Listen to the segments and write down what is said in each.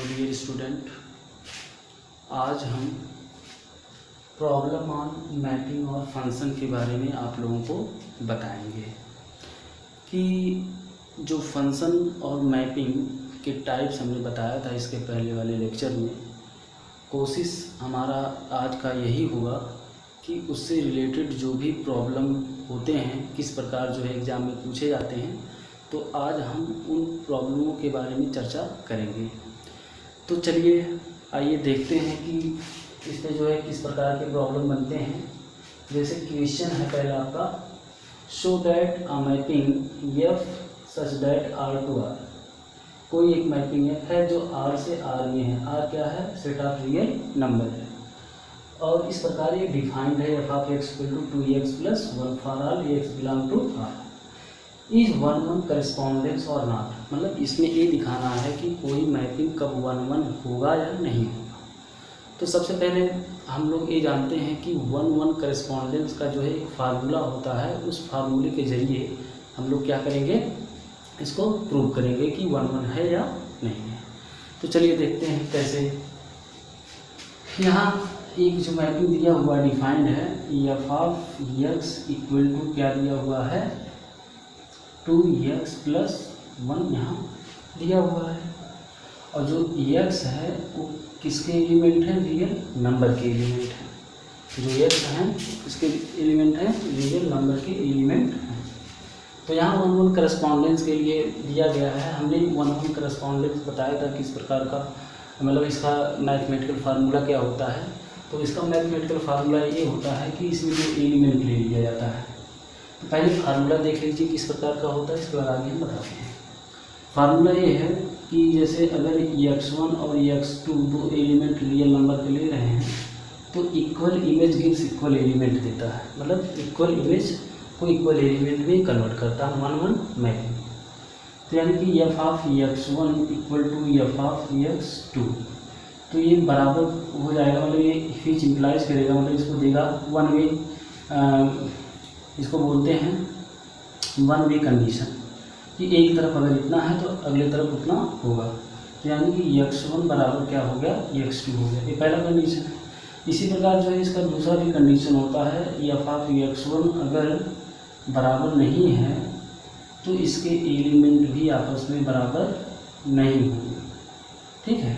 Hello dear student, आज हम problem on mapping और फंक्शन के बारे में आप लोगों को बताएंगे कि जो फंक्शन और मैपिंग के टाइप्स हमने बताया था इसके पहले वाले लेक्चर में। कोशिश हमारा आज का यही होगा कि उससे रिलेटेड जो भी प्रॉब्लम होते हैं, किस प्रकार जो है एग्ज़ाम में पूछे जाते हैं, तो आज हम उन प्रॉब्लमों के बारे में चर्चा करेंगे। तो चलिए आइए देखते हैं कि इसमें जो है किस प्रकार के प्रॉब्लम बनते हैं। जैसे क्वेश्चन है पहला आपका, show that a mapping F such that R to R. कोई एक मैपिंग एफ है जो आर से आर में है। आर क्या है? सेट ऑफ रियल नंबर है और इस प्रकार ये डिफाइंड है F of x equal to 2x plus 1 for all x belong to R. Is 1-1 correspondence और नॉट, मतलब इसमें ये दिखाना है कि कोई मैपिंग कब 1-1 होगा या नहीं होगा। तो सबसे पहले हम लोग ये जानते हैं कि 1-1 करेस्पॉन्डेंस का जो है एक फार्मूला होता है। उस फार्मूले के जरिए हम लोग क्या करेंगे, इसको प्रूव करेंगे कि 1-1 है या नहीं है। तो चलिए देखते हैं कैसे। यहाँ एक जो मैपिंग दिया हुआ डिफाइंड है, F of x equal to क्या दिया हुआ है, 2x प्लस 1 यहाँ दिया हुआ है। और जो x है वो किसके एलिमेंट है? रियल नंबर के एलिमेंट है। जो x है किसके एलिमेंट है? रियल नंबर के एलिमेंट हैं। तो यहाँ 1-1 करस्पॉन्डेंस के लिए दिया गया है। हमने 1-1 करस्पॉन्डेंस बताया था किस प्रकार का, मतलब इसका मैथमेटिकल फार्मूला क्या होता है। तो इसका मैथमेटिकल फार्मूला ये होता है कि इसमें जो एलिमेंट ले लिया जाता है। तो पहले फार्मूला देख लीजिए किस प्रकार का होता है, इसके बाद आगे हम बताते हैं। फार्मूला ये है कि जैसे अगर x1 और x2 दो एलिमेंट रियल नंबर के ले रहे हैं तो equal image gives equal element देता है। मतलब इक्वल इमेज को इक्वल एलिमेंट में कन्वर्ट करता है 1-1 मैपिंग। तो यानी कि F of x1 equal to F of x2, तो ये बराबर हो जाएगा। मतलब ये विच इम्प्लाइज करेगा, मतलब इसको देगा वन वे, इसको बोलते हैं वन वे कंडीशन, कि एक तरफ अगर इतना है तो अगले तरफ उतना होगा। तो यानी कि x1 बराबर क्या हो गया, x2 हो गया। ये पहला कंडीशन है। इसी प्रकार जो है इसका दूसरा भी कंडीशन होता है, एफ ऑफ x1 अगर बराबर नहीं है तो इसके एलिमेंट भी आपस में बराबर नहीं होंगे। ठीक है,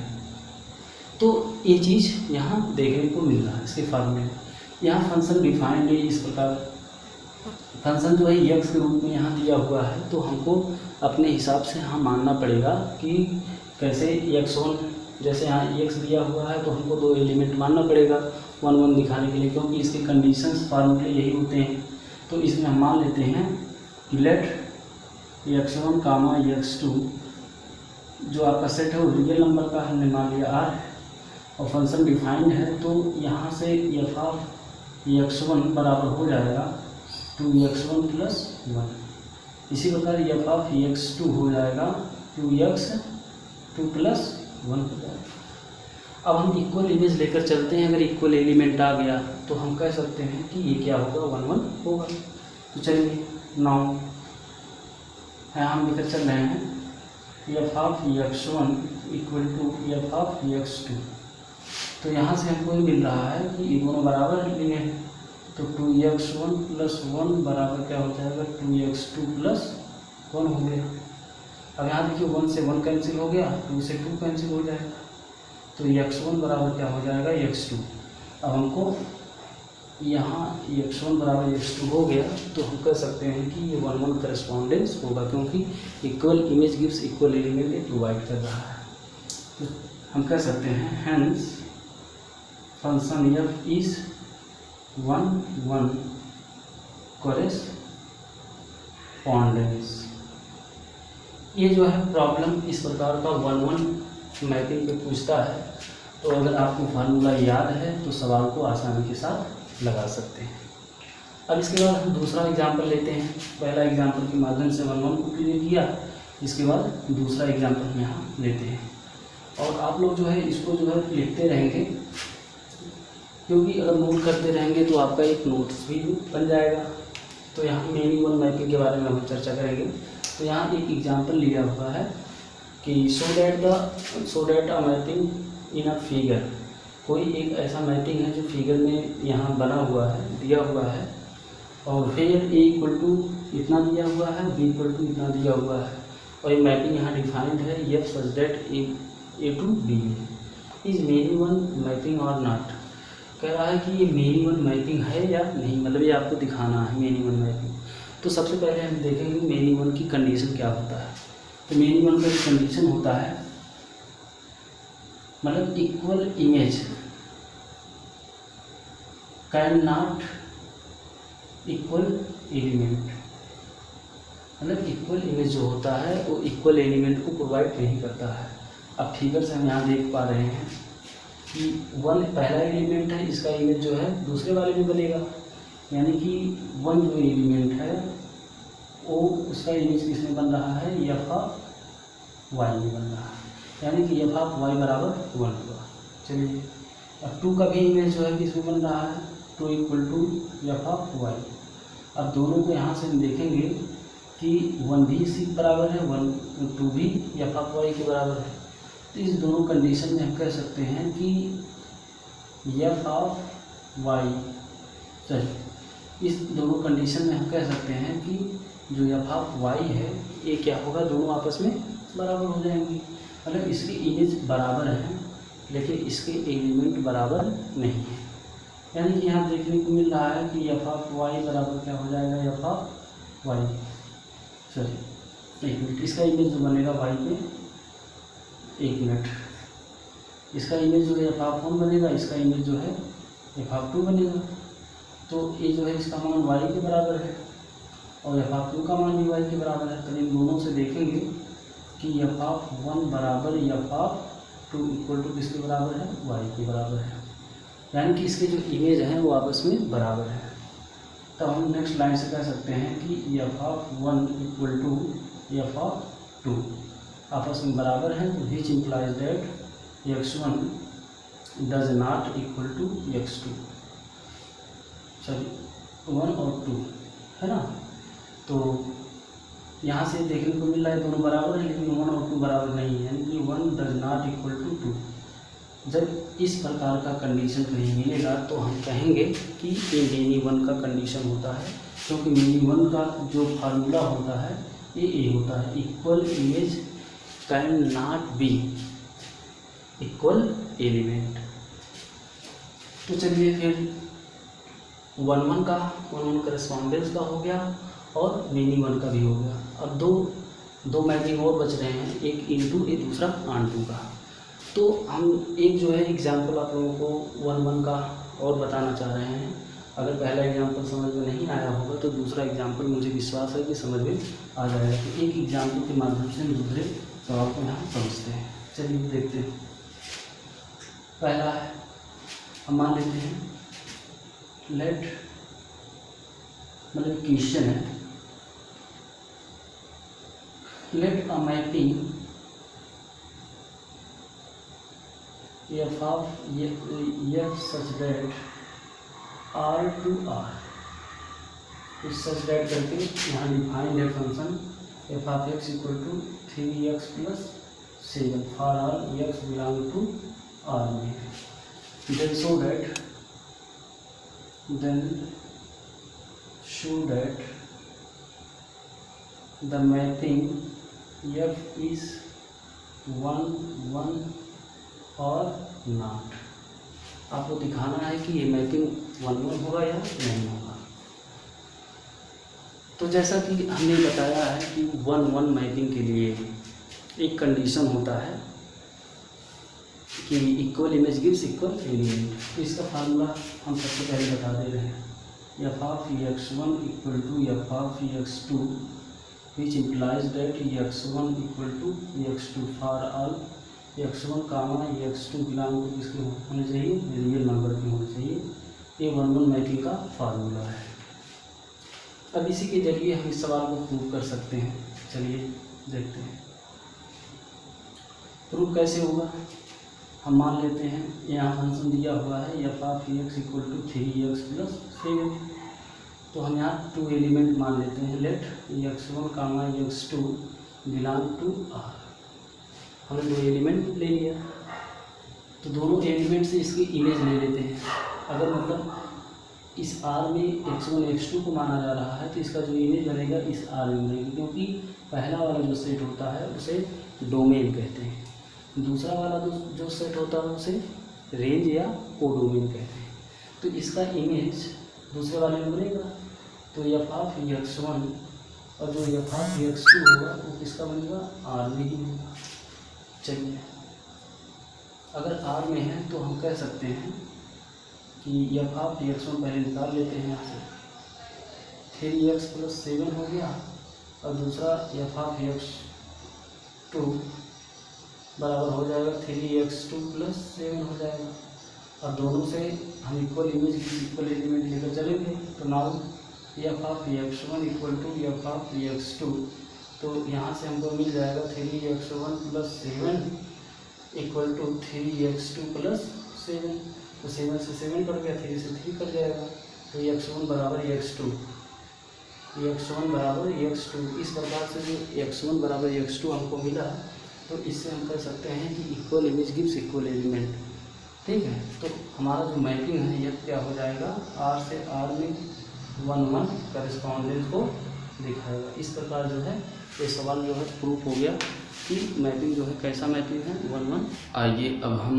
तो ये चीज़ यहाँ देखने को मिल रहा है इसके फार्मूले में। यहाँ फंक्शन डिफाइंड है इस प्रकार। फंक्शन जो है एक्स के रूप में यहाँ दिया हुआ है, तो हमको अपने हिसाब से यहाँ मानना पड़ेगा कि कैसे x1, जैसे यहाँ x दिया हुआ है तो हमको दो एलिमेंट मानना पड़ेगा 1-1 दिखाने के लिए, क्योंकि इसके कंडीशंस फार्मूले यही होते हैं। तो इसमें हम मान लेते हैं कि लेट x1 कामा x2 जो आपका सेट है वो रियल नंबर का हमने मान लिया r है और फंक्शन डिफाइंड है। तो यहाँ से एफ ऑफ x1 बराबर हो जाएगा 2x1 प्लस 1। इसी प्रकार एफ ऑफ x2 हो जाएगा 2x2 प्लस 1 हो जाएगा। अब हम इक्वल इमेज लेकर चलते हैं। अगर इक्वल एलिमेंट आ गया तो हम कह सकते हैं कि ये क्या होगा, 1-1 होगा। तो चलिए नाउ हम लेकर चल रहे हैं F of x1 equal to F of x2। तो यहाँ से हमको ये मिल रहा है कि ये दोनों बराबर लिए हैं, तो 2x1 प्लस 1 बराबर क्या हो जाएगा, 2x2 प्लस 1 हो गया। अब यहाँ देखिए 1 से 1 कैंसिल हो गया, 2 से 2 कैंसिल हो जाएगा, तो x1 बराबर क्या हो जाएगा, x2। अब हमको यहाँ x1 बराबर x2 हो गया, तो हम कह सकते हैं कि ये 1-1 करेस्पॉन्डेंस होगा, क्योंकि equal image gives equal element provide कर रहा है। तो हम कह सकते हैं hence function F is 1-1 correspondence. ये जो है प्रॉब्लम इस प्रकार का 1-1 मैपिंग पे पूछता है। तो अगर आपको फार्मूला याद है तो सवाल को आसानी के साथ लगा सकते हैं। अब इसके बाद हम दूसरा एग्जाम्पल लेते हैं। पहला एग्जाम्पल के माध्यम से 1-1 को क्लियर किया, इसके बाद दूसरा एग्जाम्पल हम यहाँ लेते हैं। और आप लोग जो है इसको जो है लिखते रहेंगे, क्योंकि अगर नोट करते रहेंगे तो आपका एक नोट्स भी बन जाएगा। तो यहाँ मेनी वन मैपिंग के बारे में हम चर्चा करेंगे। तो यहाँ एक एग्जाम्पल लिया हुआ है कि so that a mapping in a figure, कोई एक ऐसा मैपिंग है जो फिगर में यहाँ बना हुआ है, दिया हुआ है, और फिर ए इक्वल टू इतना दिया हुआ है, बी इक्वल टू इतना दिया हुआ है, और ये मैपिंग यहाँ डिफाइंड है F such that A to B is many one mapping और नॉट। कह रहा है कि ये मेनी वन मैपिंग है या नहीं, मतलब ये आपको दिखाना है मेनी वन मैपिंग। तो सबसे पहले हम देखेंगे मेनी वन की कंडीशन क्या होता है। तो मेनी वन का कंडीशन होता है मतलब equal image can not equal element, मतलब इक्वल इमेज जो होता है वो इक्वल एलिमेंट को प्रोवाइड नहीं करता है। अब फिगर से हम यहाँ देख पा रहे हैं कि वन पहला एलिमेंट है, इसका इमेज जो है दूसरे वाले में बनेगा, यानी कि वन जो एलिमेंट है वो उसका इमेज किस में बन रहा है, एफ ऑफ वाई में बन रहा है, यानी कि एफ ऑफ वाई बराबर 1 होगा। चलिए अब 2 का भी इमेज जो है किस में बन रहा है, 2 equal to F of Y. अब दोनों को यहाँ से हम देखेंगे कि 1 भी इसी के बराबर है, 2 भी एफ ऑफ वाई के बराबर है। तो इस दोनों कंडीशन में हम कह सकते हैं कि एफ ऑफ वाई, इस दोनों कंडीशन में हम कह सकते हैं कि जो एफ ऑफ वाई है ये क्या होगा, दोनों आपस में बराबर हो जाएंगे, मतलब इसकी इमेज बराबर है लेकिन इसके एलिमेंट बराबर नहीं है। यानी कि यहाँ देखने को मिल रहा है कि एफ ऑफ वाई बराबर क्या हो जाएगा, एफ ऑफ वाई, एक मिनट, इसका इमेज जो बनेगा वाई पे, एक मिनट, इसका इमेज जो है एफ ऑफ 1 बनेगा, इसका इमेज जो है एफ ऑफ 2 बनेगा। तो ये जो है इसका मान वाई के बराबर है और एफ ऑफ 2 का मान भी वाई के बराबर है। तो इन दोनों से देखेंगे कि एफ ऑफ 1 बराबर एफ ऑफ 2 इक्वल टू किसके बराबर है, वाई के बराबर है, यानी कि इसके जो इमेज हैं वो आपस में बराबर है। तो हम नेक्स्ट लाइन से कह सकते हैं कि F of 1 equal to F of 2 आपस में बराबर हैं, तो which implies that x1 does not equal to x2। चलिए 1 और 2 है ना, तो यहाँ से देखने को मिल रहा है दोनों बराबर है लेकिन 1 और 2 बराबर नहीं है, यानी कि 1 डज नॉट इक्वल टू 2। जब इस प्रकार का कंडीशन कहीं मिलेगा तो हम कहेंगे कि ये मेनी वन का कंडीशन होता है, क्योंकि मेनी वन का जो फार्मूला होता है ये होता है equal image can not be equal element. तो चलिए फिर 1 का करस्पॉन्डेंस का हो गया और मेनी वन का भी हो गया। अब दो मैपिंग और बच रहे हैं, एक इनटू एक दूसरा ऑनटू का। तो हम एक जो है एग्जाम्पल आप लोगों को 1 का और बताना चाह रहे हैं। अगर पहला एग्जाम्पल समझ में नहीं आया होगा तो दूसरा एग्जाम्पल मुझे विश्वास है कि समझ में आ जाएगा। तो एक एग्जाम्पल के माध्यम से हम दूसरे सवाल को यहाँ समझते हैं। चलिए देखते हैं। पहला है, हम मान लेते हैं लेट, मतलब क्वेश्चन है, let a mapping f of f such that R to R is such that करके यहाँ डिफाइंड है function f of x equal to 3x plus 7 for all x belong to R में। Then show that the mapping f is 1 1 और not. आपको दिखाना है कि ये मैपिंग 1 1 होगा या नहीं होगा। तो जैसा कि हमने बताया है कि 1 1 मैपिंग के लिए एक कंडीशन होता है कि equal image gives equal element. तो इसका फार्मूला हम सबसे पहले बता दे रहे हैं, F of x1 equal to F of x2 which implies that x1 equal to x2 for all x1 comma x2 belong to किसके होने चाहिए, रियल नंबर के होने चाहिए। ये 1 1 मैपिंग का फार्मूला है। अब इसी के जरिए हम इस सवाल को प्रूव कर सकते हैं। चलिए देखते हैं प्रूव कैसे होगा। हम मान लेते हैं यहाँ फंक्शन दिया हुआ है F of x equal to 3x plus 7। तो हम यहाँ 2 एलिमेंट मान लेते हैं, let x1 comma x2 belong to R. हमने दो एलिमेंट ले लिया, तो दोनों एलिमेंट से इसकी इमेज ले लेते हैं। अगर मतलब इस R में x1 x2 को माना जा रहा है तो इसका जो इमेज बनेगा इस R में बनेगी, क्योंकि पहला वाला जो सेट होता है उसे डोमेन कहते हैं, दूसरा वाला जो सेट होता है उसे रेंज या कोडोमेन कहते हैं। तो इसका इमेज दूसरे वाले में बनेगा, तो f(x1) और जो f(x2) होगा वो किसका बनेगा, R में ही होगा। चलिए, अगर R में है तो हम कह सकते हैं कि f(x1) पहले निकाल लेते हैं यहाँ से, 3x + 7 हो गया, और दूसरा f(x2) बराबर हो जाएगा 3x2 + 7 हो जाएगा, और दोनों से हम इक्वल इमेज इक्वल एलिमेंट लेकर चलेंगे। तो नाउ f(x1) = f(x2), तो यहाँ से हमको मिल जाएगा 3x1 + 7 = 3x2 + 7। तो 7 से 7 कट गया, 3 से 3 कट जाएगा, तो x1 = x2, x1 = x2। इस प्रकार से जो x1 = x2 हमको मिला, तो इससे हम कह सकते हैं कि equal image gives equal element. ठीक है, तो हमारा जो मैपिंग है यह क्या हो जाएगा, R से R में 1 1 करेस्पॉन्डेंस को दिखाएगा। इस प्रकार जो है ये सवाल जो है प्रूफ हो गया कि मैपिंग जो है कैसा मैपिंग है, 1 1। आइए अब हम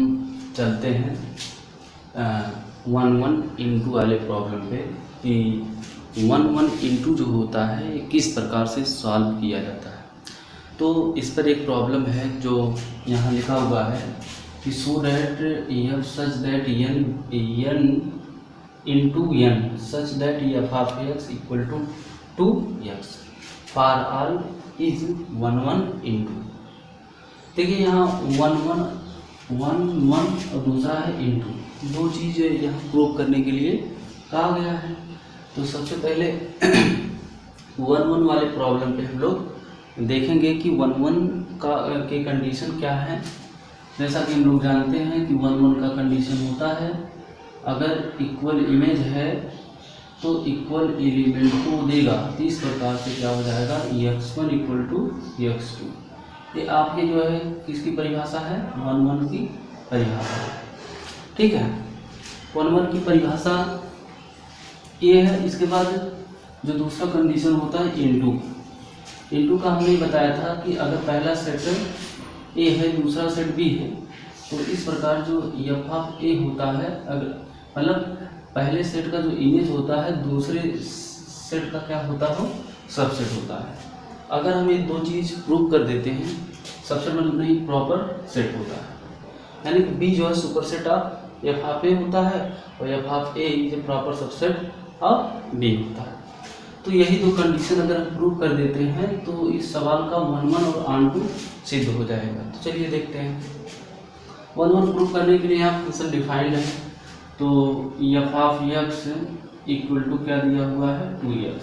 चलते हैं 1 1 इंटू वाले प्रॉब्लम पे, कि 1 1 इंटू जो होता है ये किस प्रकार से सॉल्व किया जाता है। तो इस पर एक प्रॉब्लम है जो यहाँ लिखा हुआ है कि so that f such that n into n such that f(x) = 2x for all is 1 1 into. देखिए यहाँ 1 1 और दूसरा है इंटू, दो चीज़ यहाँ प्रूव करने के लिए कहा गया है। तो सबसे पहले 1 1 वाले प्रॉब्लम पे हम लोग देखेंगे कि 1 1 के कंडीशन क्या है। जैसा कि हम लोग जानते हैं कि 1 1 का कंडीशन होता है, अगर इक्वल इमेज है तो इक्वल एलिमेंट को देगा। तो इस प्रकार से क्या हो जाएगा, x1 = x2। ये आपके जो है किसकी परिभाषा है, 1 1 की परिभाषा है। ठीक है, 1 1 की परिभाषा ये है। इसके बाद जो दूसरा कंडीशन होता है इंटू का हमने बताया था कि अगर पहला सेट ए है दूसरा सेट बी है, तो इस प्रकार जो f(a) होता है, अगर मतलब पहले सेट का जो इमेज होता है दूसरे सेट का क्या होता है, सबसेट होता है। अगर हम ये दो चीज़ प्रूव कर देते हैं, सबसेट मतलब नहीं प्रॉपर सेट होता है, यानी कि बी जो है सुपरसेट ऑफ f(a) होता है और f(a) is proper subset of B होता है। तो यही दो कंडीशन अगर हम प्रूव कर देते हैं तो इस सवाल का 1 1 और ऑन टू सिद्ध हो जाएगा। तो चलिए देखते हैं। 1 1 प्रूव करने के लिए यहाँ फंक्शन डिफाइंड है, तो f(x) = क्या दिया हुआ है, 2x।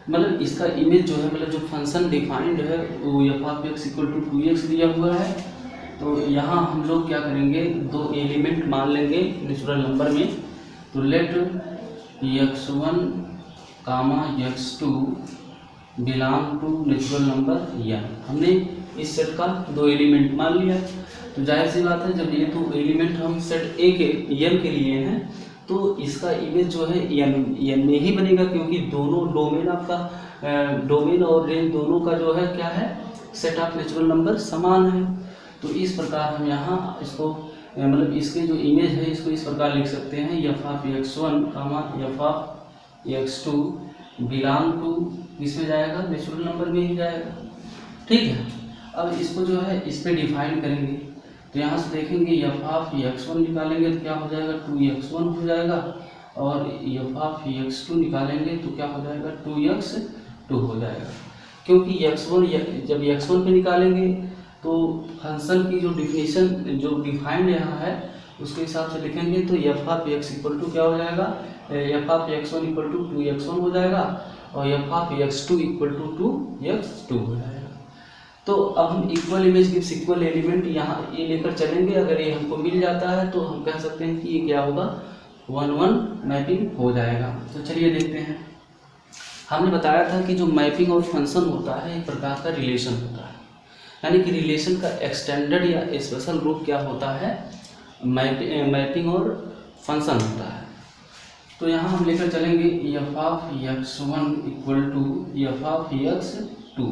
मतलब इसका इमेज जो है, मतलब जो फंक्शन डिफाइंड है वो f(x) = 2x दिया हुआ है। तो यहाँ हम लोग क्या करेंगे, दो एलिमेंट मान लेंगे नेचुरल नंबर में। तो let x1, x2 belong to natural number n। हमने इस सेट का दो एलिमेंट मान लिया। तो जाहिर सी बात है, जब ये दो एलिमेंट हम सेट ए के n के लिए हैं तो इसका इमेज जो है n में ही बनेगा, क्योंकि दोनों डोमेन आपका डोमेन और रेंज दोनों का जो है क्या है, सेट ऑफ नेचुरल नंबर समान है। तो इस प्रकार हम यहाँ इसको मतलब इसके जो इमेज है इसको इस प्रकार लिख सकते हैं, f(x1, f(x2) बिलोंग टू इसमें जाएगा, नेचुरल नंबर में ही जाएगा। ठीक है, अब इसको जो है इस पे डिफाइन करेंगे। तो यहाँ से देखेंगे f(x1) निकालेंगे तो क्या हो जाएगा, 2x1 हो जाएगा, और f(x2) निकालेंगे तो क्या हो जाएगा, 2x2 हो जाएगा। क्योंकि जब x1 पे निकालेंगे तो फंक्शन की जो डिफिनीशन जो डिफाइंड यहाँ है उसके हिसाब से लिखेंगे। तो f(x) = क्या हो जाएगा, f(x1) = 2x1 हो जाएगा, और f(x2) = 2x2 हो जाएगा। तो अब हम equal image gives equal element यहाँ ये लेकर चलेंगे। अगर ये हमको मिल जाता है तो हम कह सकते हैं कि ये क्या होगा, 1 1 मैपिंग हो जाएगा। तो चलिए देखते हैं। हमने बताया था कि जो मैपिंग और फंक्शन होता है एक प्रकार का रिलेशन होता है। यानी कि रिलेशन का एक्सटेंडेड या स्पेशल ग्रुप क्या होता है, मैपिंग और फंक्शन होता है। तो यहाँ हम लेकर चलेंगे f of x1 equal to F of x2।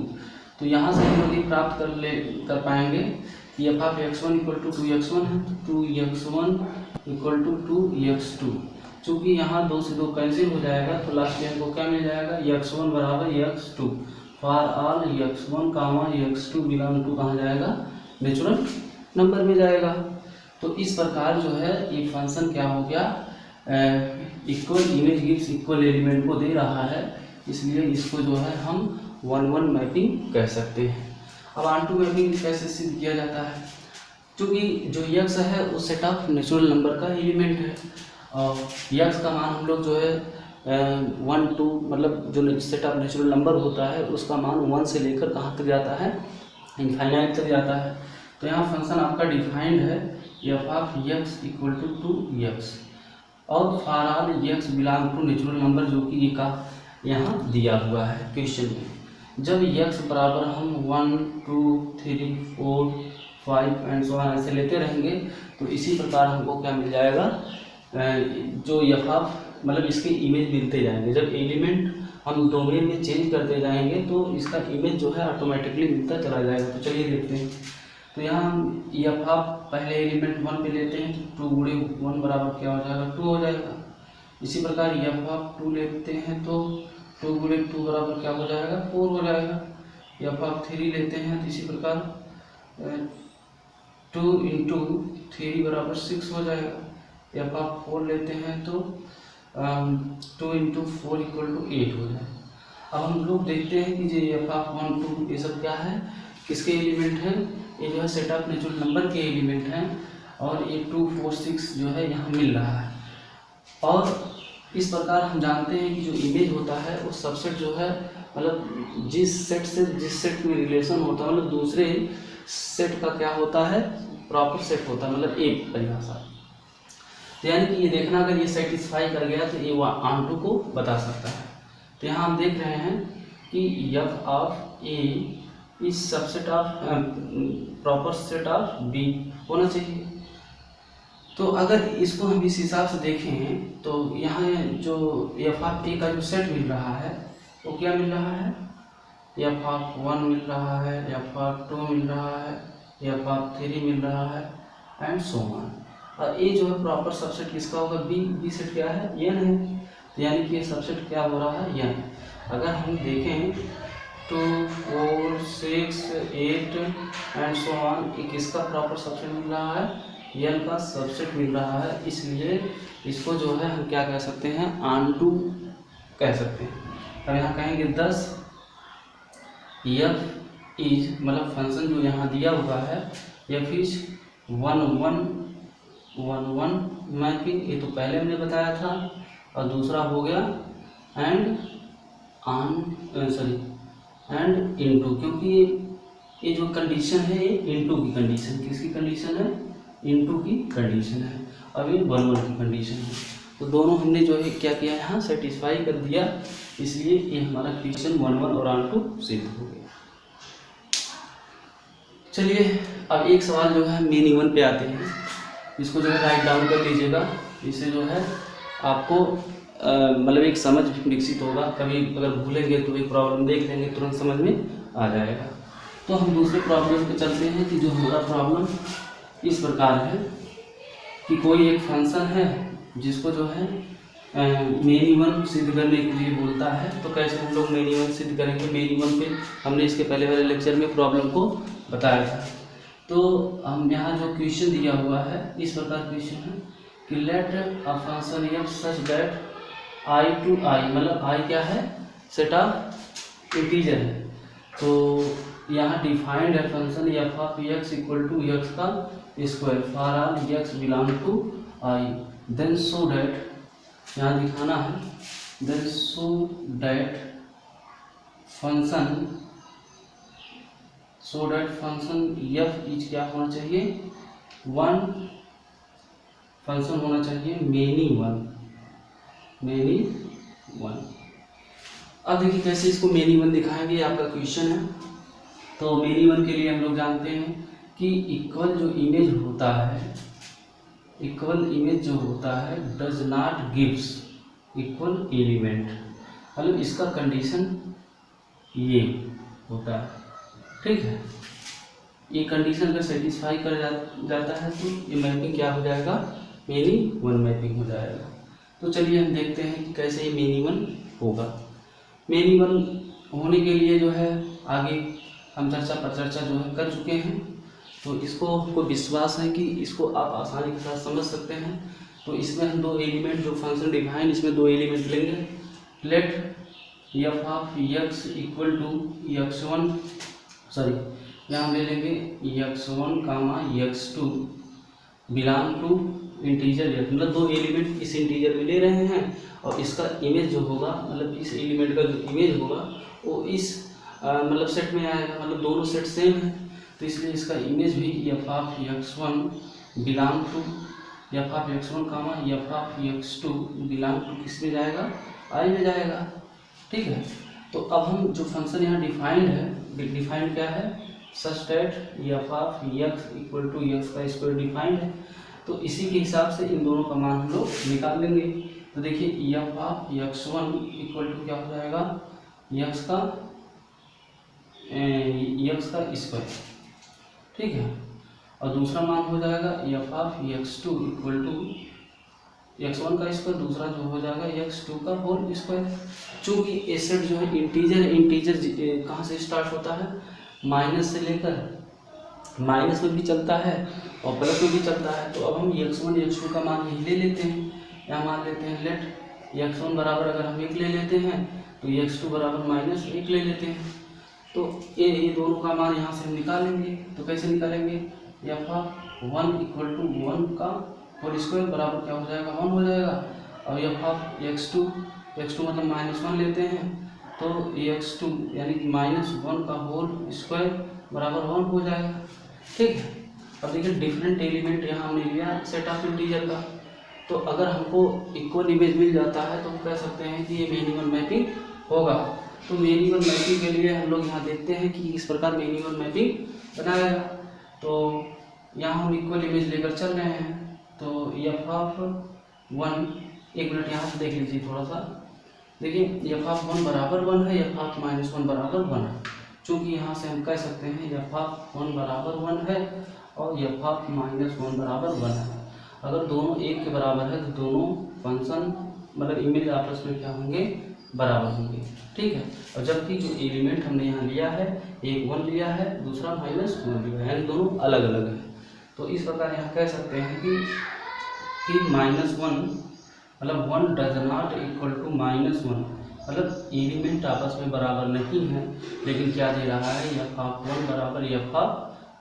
तो यहाँ से हम लोग ये प्राप्त कर पाएंगे कि F of x1 equal to 2x1 है, 2x1 इक्वल टू 2x2। चूँकि यहाँ 2 से 2 कैंसिल हो जाएगा तो लास्ट में हमको क्या मिल जाएगा, x1 बराबर x2 for all x1 comma x2 belong to कहाँ जाएगा, नेचुरल नंबर में जाएगा। तो इस प्रकार जो है ये फंक्शन क्या हो गया, equal image gives equal element को दे रहा है, इसलिए इसको जो है हम 1-1 मैपिंग कह सकते हैं। अब ऑन-टू मैपिंग कैसे सिद्ध किया जाता है, क्योंकि जो x है वो सेट ऑफ नेचुरल नंबर का एलिमेंट है और x का मान हम लोग जो है 1-2 मतलब जो सेट ऑफ नेचुरल नंबर होता है उसका मान 1 से लेकर कहाँ तक जाता है, इनफाइनाइट तक जाता है। तो यहाँ फंक्शन आपका डिफाइंड है F of x equal to 2x और for all x belong to natural number, जो कि ये का यहाँ दिया हुआ है क्वेश्चन में। जब x बराबर हम 1, 2, 3, 4, 5 एंड सो ऑन ऐसे लेते रहेंगे तो इसी प्रकार हमको क्या मिल जाएगा, जो एफ ऑफ मतलब इसके इमेज मिलते जाएंगे। जब एलिमेंट हम डोमेन में चेंज करते जाएंगे तो इसका इमेज जो है ऑटोमेटिकली मिलता चला जाएगा। तो चलिए देखते हैं। तो यहाँ हम एफ ऑफ पहले एलिमेंट 1 पे लेते हैं तो 2 गुणे 1 बराबर क्या हो जाएगा, 2 हो जाएगा। इसी प्रकार एफ ऑफ 2 लेते हैं तो 2 गुणे 2 बराबर क्या हो जाएगा, 4 हो जाएगा। एफ ऑफ 3 लेते हैं तो इसी प्रकार 2 इंटू 3 बराबर 6 हो जाएगा। एफ ऑफ 4 लेते हैं तो 2 इंटू 4 इक्वल टू 8 हो जाएगा। अब हम लोग देखते हैं कि जो एफ ऑफ 1, 2 ये सब क्या है, किसके एलिमेंट हैं, ये जो है सेट ऑफ नेचुरल नंबर के एलिमेंट हैं और ये 2, 4, 6 जो है यहाँ मिल रहा है। और इस प्रकार हम जानते हैं कि जो इमेज होता है वो सबसेट जो है मतलब जिस सेट से जिस सेट में रिलेशन होता है मतलब दूसरे सेट का क्या होता है, प्रॉपर सेट होता है, मतलब एक परिभाषा। तो यानी कि ये देखना अगर ये सेटिस्फाई कर गया तो ये ऑन-टू को बता सकता है। तो यहाँ हम देख रहे हैं कि F of A is subset of proper set of B होना चाहिए। तो अगर इसको हम इस हिसाब से देखें तो यहाँ जो एफ ऑफ ए का जो सेट मिल रहा है वो क्या मिल रहा है, एफ ऑफ 1 मिल रहा है, एफ ऑफ 2 मिल रहा है, एफ ऑफ 3 मिल रहा है एंड सो ऑन। और ये जो है प्रॉपर सबसेट किसका होगा, बी सेट क्या है, एन है। तो यानी कि ये सबसेट क्या हो रहा है, एन। अगर हम देखें 2, 4, 6, 8 एंड सो ऑन, ये किसका प्रॉपर सबसेट मिल रहा है, एन का सबसेट मिल रहा है। इसलिए इसको जो है हम क्या कह सकते हैं, ऑन-टू कह सकते हैं। अब यहाँ कहेंगे 10 एफ इज मतलब फंक्शन जो यहाँ दिया हुआ है एफ इज 1-1 मैपिंग, ये तो पहले हमने बताया था। और दूसरा हो गया एंड इनटू, क्योंकि ये जो कंडीशन है ये इनटू की कंडीशन, किसकी कंडीशन है, इनटू की कंडीशन है। अब ये 1-1 की कंडीशन है। तो दोनों हमने जो है क्या किया यहाँ सेटिस्फाई कर दिया, इसलिए ये हमारा क्वेश्चन 1-1 और ऑन-टू सिद्ध हो गया। चलिए अब एक सवाल जो है मेन इवन पे आते हैं, इसको जो है राइट डाउन कर लीजिएगा। इससे जो है आपको मतलब एक समझ विकसित होगा। कभी अगर भूलेंगे तो एक प्रॉब्लम देख लेंगे तुरंत समझ में आ जाएगा। तो हम दूसरे प्रॉब्लम पे चलते हैं कि जो हमारा प्रॉब्लम इस प्रकार है कि कोई एक फंक्शन है जिसको जो है मेन इवन सिद्ध करने के लिए बोलता है। तो कैसे हम लोग मेन इवन सिद्ध करेंगे, मेन इवन पे हमने इसके पहले वाले लेक्चर में प्रॉब्लम को बताया था। तो हम यहाँ जो क्वेश्चन दिया हुआ है इस प्रकार क्वेश्चन है कि let a function f such that i to i, मतलब i क्या है, सेट ऑफ इंटीजर है। तो यहाँ डिफाइंड है function f of x equal to x का square for all x belong to i, then so that, यहाँ दिखाना है, then so that function F is क्या होना चाहिए, 1 फंक्शन होना चाहिए मेनी वन। अब देखिए कैसे इसको मेनी वन दिखाएंगे, आपका क्वेश्चन है। तो मेनी वन के लिए हम लोग जानते हैं कि इक्वल जो इमेज होता है, इक्वल इमेज जो होता है does not gives equal element, मतलब इसका कंडीशन ये होता है, ठीक है। ये कंडीशन अगर सेटिस्फाई कर जाता है तो ये मैपिंग क्या हो जाएगा, मेनी वन मैपिंग हो जाएगा। तो चलिए हम देखते हैं कि कैसे ये मेनी वन होगा। मेनी वन होने के लिए जो है आगे हम चर्चा जो है कर चुके हैं, तो इसको हमको विश्वास है कि इसको आप आसानी के साथ समझ सकते हैं। तो इसमें हम दो एलिमेंट जो फंक्शन डिफाइन, इसमें दो एलिमेंट लेंगे। Let f of x equal to x1, sorry यहाँ हम ले लेंगे x1 comma x2 belong to integer x, मतलब दो एलिमेंट इस इंटीजर में ले रहे हैं और इसका इमेज जो होगा, मतलब इस एलिमेंट का जो इमेज होगा वो इस मतलब सेट में आएगा, मतलब दोनों सेट सेम है, तो इसलिए इसका इमेज भी f of x1 belong to F of x1 comma f of x2 belong to किस में जाएगा, आई में जाएगा, ठीक है। तो अब हम जो फंक्शन यहाँ डिफाइंड है, डिफाइंड क्या है, such that f of x equal to x का स्क्वायर डिफाइंड है, तो इसी के हिसाब से इन दोनों का मान हम लोग निकाल लेंगे। तो देखिए F of x1 equal to क्या हो जाएगा, एक्स का स्क्वायर, ठीक है, और दूसरा मान हो जाएगा F of x2 equal to x1 का स्क्वायर, दूसरा जो हो जाएगा x2 का होल स्क्वायर। चूँकि ए सेट जो है इंटीजर कहाँ से स्टार्ट होता है, माइनस से लेकर, माइनस में भी चलता है और प्लस में भी चलता है। तो अब हम x1 x2 का मान यही ले लेते हैं, यहाँ मान लेते हैं लेट x1 बराबर अगर हम 1 ले लेते हैं तो x2 बराबर -1 ले लेते हैं। तो ये दोनों का मान यहाँ से हम निकालेंगे। तो कैसे निकालेंगे, एफ ऑफ 1 इक्वल टू 1 का होल स्क्वायर बराबर क्या हो जाएगा, 1 हो जाएगा, और एफ ऑफ x2 मतलब -1 लेते हैं तो x2 यानी कि -1 का होल स्क्वायर बराबर 1 हो जाएगा, ठीक है। अब देखिए डिफरेंट एलिमेंट यहाँ हमने लिया सेट ऑफ इंटीजर का, तो अगर हमको इक्वल इमेज मिल जाता है तो हम कह सकते हैं कि ये मेनी वन मैपिंग होगा। तो मेनी वन मैपिंग के लिए हम लोग यहाँ देखते हैं कि इस प्रकार मेनी वन मैपिंग बनाएगा। तो यहाँ हम इक्वल इमेज लेकर चल रहे हैं, तो एफ ऑफ 1, एक मिनट यहाँ से देख लीजिए थोड़ा सा, देखिए एफ ऑफ 1 बराबर 1 है, एफ ऑफ -1 बराबर 1 है। चूँकि यहाँ से हम कह सकते हैं एफ ऑफ 1 बराबर 1 है और एफ ऑफ -1 बराबर 1 है। अगर दोनों एक के बराबर है तो दोनों फंक्शन मतलब इमेज आपस में क्या होंगे, बराबर होंगे, ठीक है। और जबकि जो एलिमेंट हमने यहाँ लिया है, एक 1 लिया है, दूसरा -1 लिया है, यानी दोनों अलग अलग हैं। तो इस प्रकार यहाँ कह सकते हैं कि -1 मतलब 1 डज नॉट इक्वल टू -1, मतलब एलिमेंट आपस में बराबर नहीं है, लेकिन क्या दे रहा है, एफ ऑफ 1 बराबर एफ ऑफ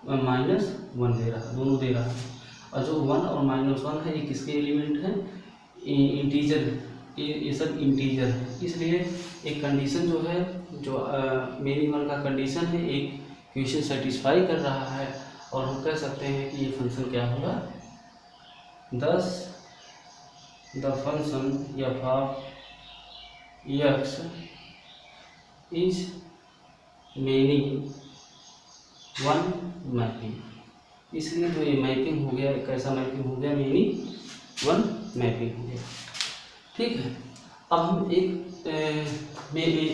-1 दे रहा है, दोनों दे रहा है। और जो 1 और -1 है ये किसके एलिमेंट हैं, इंटीजर, ये सब इंटीजर है। इसलिए एक कंडीशन जो है, जो मेनी वन का कंडीशन है, एक क्वेश्चन सेटिस्फाई कर रहा है, और हम कह सकते हैं कि ये फंक्शन क्या होगा, thus the function f of x is many one mapping. इसलिए जो ये मैपिंग हो गया, कैसा मैपिंग हो गया, मेनी वन मैपिंग हो गया, ठीक है। अब हम एक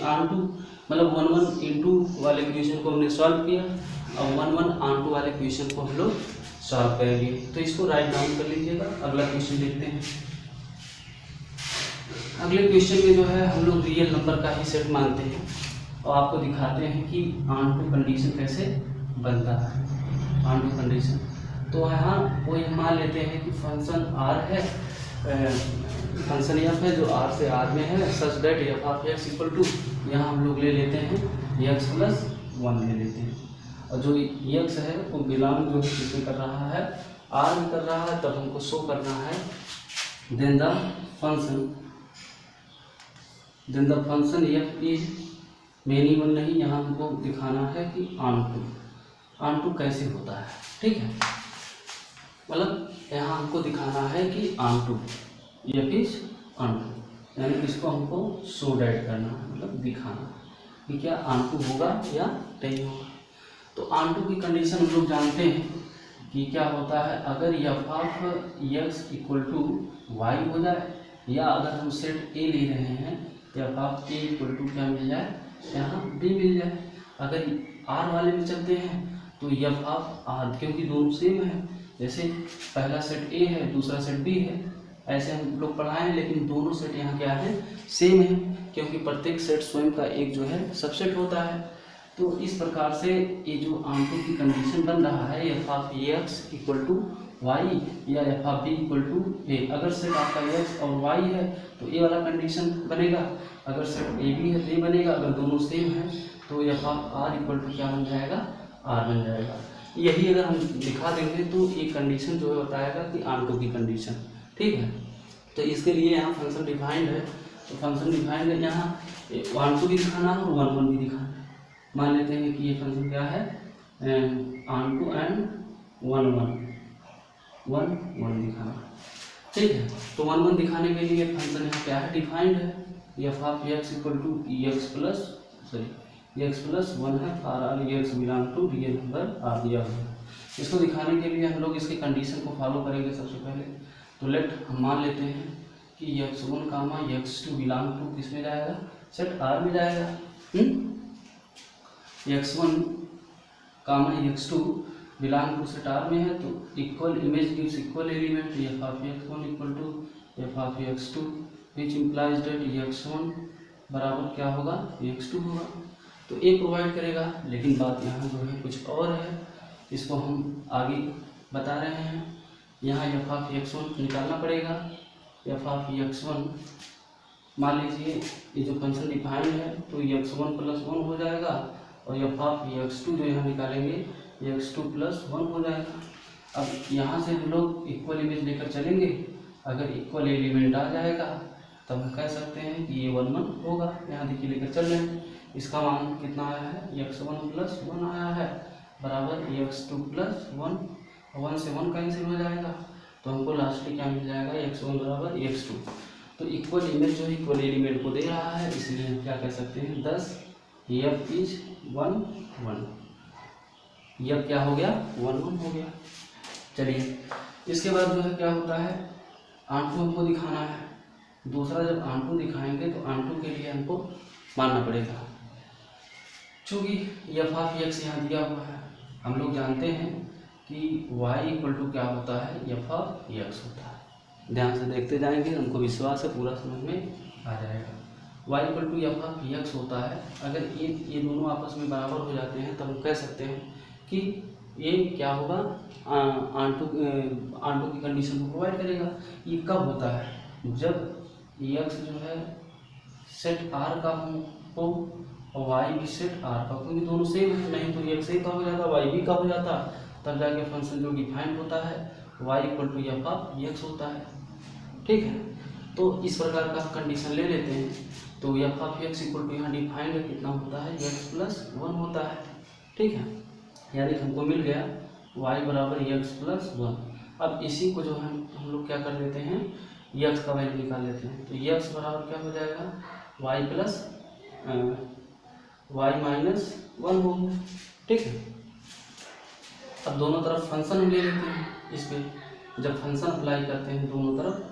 ऑन टू मतलब 1 इंटू वाले क्वेश्चन को हमने सॉल्व किया, अब 1 ऑन टू वाले क्वेश्चन को हम लोग सॉल्व करेंगे। तो इसको राइट डाउन कर लीजिएगा। अगला क्वेश्चन देखते हैं। अगले क्वेश्चन में जो है हम लोग रियल नंबर का ही सेट मानते हैं और आपको दिखाते हैं कि ऑन टू कंडीशन कैसे बनता है। ऑन टू कंडीशन तो यहाँ कोई मान लेते हैं कि फंक्शन आर है, फंक्शन एफ है जो आर से आर में है, such that f of x equal to, यहाँ हम लोग ले लेते हैं एक्स प्लस 1 ले लेते हैं, और जो एक्स है वो बिलोंग जो किसमें कर रहा है, आर में कर रहा है, तब हमको शो करना है then the function F is many one, नहीं यहाँ हमको दिखाना है कि ऑन टू कैसे होता है, ठीक है। मतलब यहाँ हमको दिखाना है कि onto f is onto, यानी इसको हमको शो डेट करना है, मतलब दिखाना कि क्या ऑन टू होगा या नहीं होगा। तो ऑन टू की कंडीशन हम लोग जानते हैं कि क्या होता है, अगर f of x equal to y हो जाए, या अगर हम सेट ए ले रहे हैं F of a equal to क्या मिल जाए, यहाँ बी मिल जाए। अगर आर वाले में चलते हैं तो एफ ऑफ आर, क्योंकि दोनों सेम है, जैसे पहला सेट ए है दूसरा सेट बी है, ऐसे हम लोग पढ़ाए हैं, लेकिन दोनों सेट यहाँ क्या है, सेम है, क्योंकि प्रत्येक सेट स्वयं का एक जो है सबसेट होता है। तो इस प्रकार से ये जो ऑन टू की कंडीशन बन रहा है F of x equal to y या f of b equal to a, अगर सेट आपका एक्स और वाई है तो ए वाला कंडीशन बनेगा, अगर सेट ए बी है तो ए बनेगा, अगर दोनों सेम है तो f of r equal to क्या बन जाएगा, आर बन जाएगा। यही अगर हम दिखा देंगे तो ये कंडीशन जो है बताएगा कि ऑन टू की कंडीशन, ठीक है। तो इसके लिए यहाँ फंक्शन डिफाइंड है, तो फंक्शन डिफाइंड है, यहाँ ऑन टू भी दिखाना है और वन वन भी दिखाना है। मान लेते हैं कि ये फंक्शन क्या है, onto and one one, one one दिखाना, ठीक है। तो वन वन दिखाने के लिए फंक्शन यहाँ क्या है, डिफाइंड है, F of x equal to x plus x plus one है, R x belong to real number R दिया हुआ है। इसको दिखाने के लिए हम लोग इसकी कंडीशन को फॉलो करेंगे सबसे पहले। तो लेट हम मान लेते हैं कि x one comma x two belong to किस में जाएगा, सेट आर में जाएगा। X one comma x two belong to set R में है, तो equal image gives equal element, f of x one equal to F of x two which implies that x one बराबर क्या होगा, x to होगा। तो ए provide करेगा, लेकिन बात यहाँ जो है कुछ और है, इसको हम आगे बता रहे हैं। यहाँ एफ ऑफ एक्स वन निकालना पड़ेगा, एफ ऑफ एक्स वन मान लीजिए ये जो फंक्शन डिफाइंड है तो एक्स वन प्लस वन हो जाएगा, और एफ ऑफ एक्स टू जो यहाँ निकालेंगे एक्स टू प्लस वन हो जाएगा। अब यहाँ से हम लोग इक्वल इमेज लेकर चलेंगे, अगर इक्वल एलिमेंट आ जाएगा तब हम कह सकते हैं कि ये वन वन होगा। यहाँ देखिए लेकर चल रहे हैं, इसका मान कितना आया है, एक्स वन प्लस वन आया है बराबर x two plus one, one से वन कैंसिल हो जाएगा, तो हमको लास्टली क्या मिल जाएगा, एक्स वन बराबर एक्स टू। तो इक्वल इमेज जो इक्वल एलिमेंट को दे रहा है, इसलिए हम क्या कह सकते हैं, 10 एफ इज वन वन, यह क्या हो गया, वन वन हो गया। चलिए इसके बाद जो है क्या होता है, आंटू हमको दिखाना है। दूसरा जब आंटू दिखाएंगे तो आंटू के लिए हमको मानना पड़ेगा, चूँकि एफ ऑफ एक्स यहाँ दिया हुआ है, हम लोग जानते हैं कि y इक्वल टू क्या होता है, एफ ऑफ एक्स होता है। ध्यान से देखते जाएंगे, हमको विश्वास है पूरा समझ में आ जाएगा। y equal to F of x होता है, अगर ये दोनों आपस में बराबर हो जाते हैं तब हम कह सकते हैं कि ये क्या होगा, आंटू की कंडीशन को प्रोवाइड करेगा। ये कब होता है, जब एक्स जो है सेट आर का हो और वाई भी सेट आर का, क्योंकि दोनों सेम है, नहीं तो एक्स ए का हो जाता, वाई बी का हो जाता, तब जाके फंक्शन जो डिफाइंड होता है y equal to F of x होता है, ठीक है। तो इस प्रकार का कंडीशन ले लेते हैं, तो f of x equal to यहाँ डिफाइंड कितना होता है, एक्स प्लस वन होता है, ठीक है। यानी हमको मिल गया y बराबर एक्स प्लस वन। अब इसी को जो हम लोग क्या कर लेते हैं, एक्स का वैल्यू निकाल लेते हैं, तो एक्स बराबर क्या हो जाएगा, y plus y minus one हो गया, ठीक है। अब दोनों तरफ फंक्शन हम ले लेते हैं इस पर, जब फंक्शन अप्लाई करते हैं दोनों तरफ,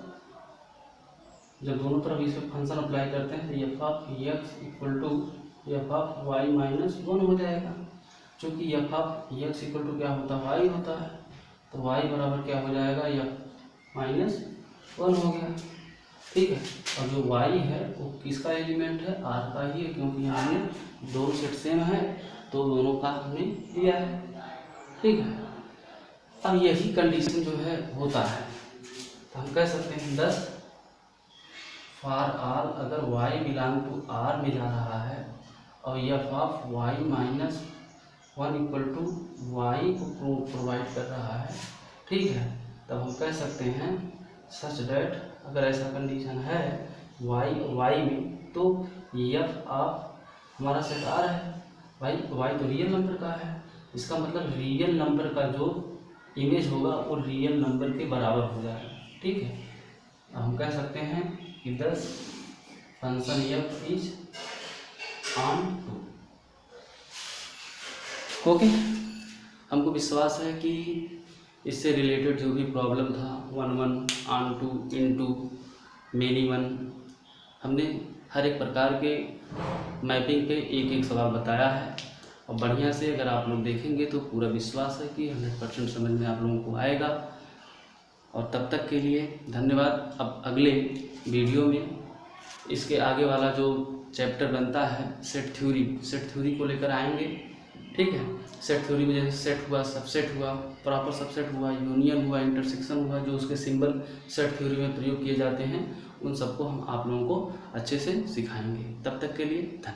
जब दोनों तरफ इस पर फंक्शन अप्लाई करते हैं तो f of x equal to F of y minus one हो जाएगा, क्योंकि f of x equal to क्या होता है, वाई होता है, तो वाई बराबर क्या हो जाएगा, एफ माइनस वन हो गया, ठीक है। और जो वाई है वो किसका एलिमेंट है, आर का ही है, क्योंकि यहाँ में दोनों सेट सेम है तो दोनों का हमने लिया है, ठीक है। अब यही कंडीशन जो है होता है, तो हम कह सकते हैं 10 फॉर आर, अगर y बिलोंग टू आर में जा रहा है और f of y minus one equal to y को प्रोवाइड कर रहा है, ठीक है, तब हम कह सकते हैं सच डेट, अगर ऐसा कंडीशन है वाई में, तो एफ ऑफ हमारा सेट आर है, वाई तो रियल नंबर का है, इसका मतलब रियल नंबर का जो इमेज होगा वो रियल नंबर के बराबर हो जाएगा, ठीक है। अब हम कह सकते हैं कि 10 function F is onto, okay, हमको विश्वास है कि इससे रिलेटेड जो भी प्रॉब्लम था 1 1 onto into many one, हमने हर एक प्रकार के मैपिंग पे एक एक सवाल बताया है और बढ़िया से अगर आप लोग देखेंगे तो पूरा विश्वास है कि 100% समझ में आप लोगों को आएगा। और तब तक के लिए धन्यवाद। अब अगले वीडियो में इसके आगे वाला जो चैप्टर बनता है सेट थ्योरी को लेकर आएंगे। ठीक है, सेट थ्योरी में जैसे सेट हुआ, सबसेट हुआ, प्रॉपर सबसेट हुआ, यूनियन हुआ, इंटरसेक्शन हुआ, जो उसके सिंबल सेट थ्योरी में प्रयोग किए जाते हैं, उन सबको हम आप लोगों को अच्छे से सिखाएंगे। तब तक के लिए धन्यवाद।